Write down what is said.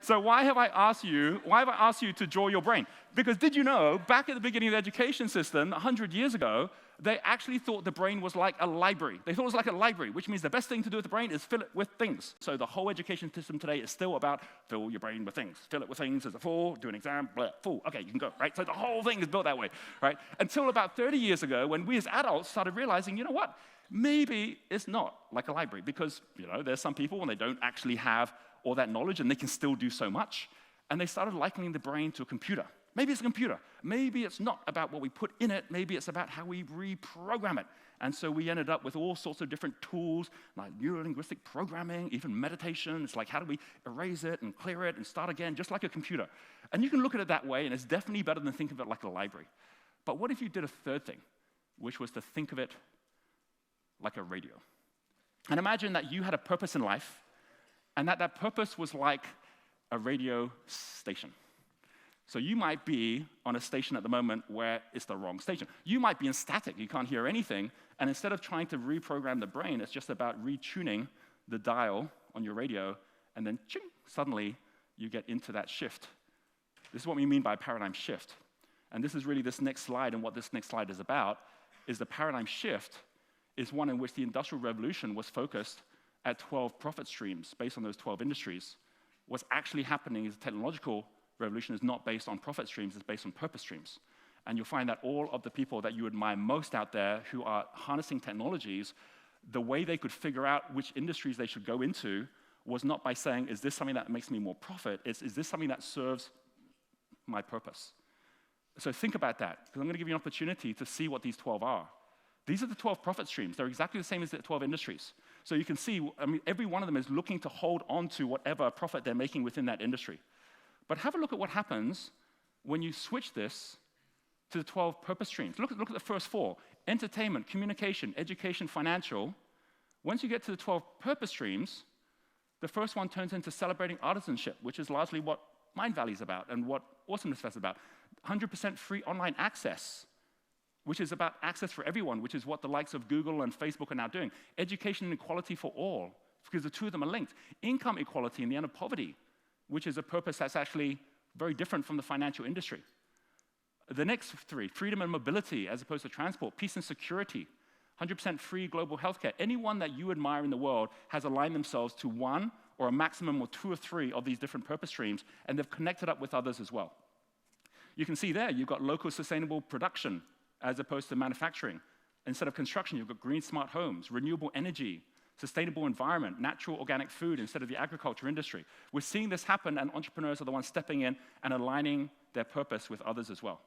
So why have I asked you to draw your brain? Because did you know, back at the beginning of the education system, 100 years ago, they actually thought the brain was like a library. They thought it was like a library, which means the best thing to do with the brain is fill it with things. So the whole education system today is still about fill your brain with things. Fill it with things as a fool, do an exam, blah, fool. Okay, you can go, right? So the whole thing is built that way, right? Until about 30 years ago, when we as adults started realizing, you know what? Maybe it's not like a library because, there's some people when they don't actually have all that knowledge and they can still do so much. And they started likening the brain to a computer. Maybe it's a computer. Maybe it's not about what we put in it. Maybe it's about how we reprogram it. And so we ended up with all sorts of different tools, like neuro-linguistic programming, even meditation. It's like, how do we erase it and clear it and start again, just like a computer? And you can look at it that way, and it's definitely better than think of it like a library. But what if you did a third thing, which was to think of it like a radio? And imagine that you had a purpose in life, and that purpose was like a radio station. So you might be on a station at the moment where it's the wrong station. You might be in static, you can't hear anything, and instead of trying to reprogram the brain, it's just about retuning the dial on your radio, and then ching, suddenly you get into that shift. This is what we mean by paradigm shift. And this is really this next slide, and what this next slide is about, is the paradigm shift is one in which the Industrial Revolution was focused at 12 profit streams based on those 12 industries. What's actually happening is the technological revolution is not based on profit streams, it's based on purpose streams. And you'll find that all of the people that you admire most out there who are harnessing technologies, the way they could figure out which industries they should go into was not by saying, is this something that makes me more profit? Is this something that serves my purpose? So think about that, because I'm going to give you an opportunity to see what these 12 are. These are the 12 profit streams. They're exactly the same as the 12 industries. So you can see, every one of them is looking to hold on to whatever profit they're making within that industry. But have a look at what happens when you switch this to the 12 purpose streams. Look at the first four: entertainment, communication, education, financial. Once you get to the 12 purpose streams, the first one turns into celebrating artisanship, which is largely what Mindvalley is about and what Awesomeness Fest is about. 100% free online access, which is about access for everyone, which is what the likes of Google and Facebook are now doing. Education and equality for all, because the two of them are linked. Income equality and the end of poverty, which is a purpose that's actually very different from the financial industry. The next three: freedom and mobility as opposed to transport, peace and security, 100% free global healthcare. Anyone that you admire in the world has aligned themselves to one or a maximum of two or three of these different purpose streams, and they've connected up with others as well. You can see there, you've got local sustainable production as opposed to manufacturing. Instead of construction, you've got green smart homes, renewable energy, sustainable environment, natural organic food instead of the agriculture industry. We're seeing this happen, and entrepreneurs are the ones stepping in and aligning their purpose with others as well.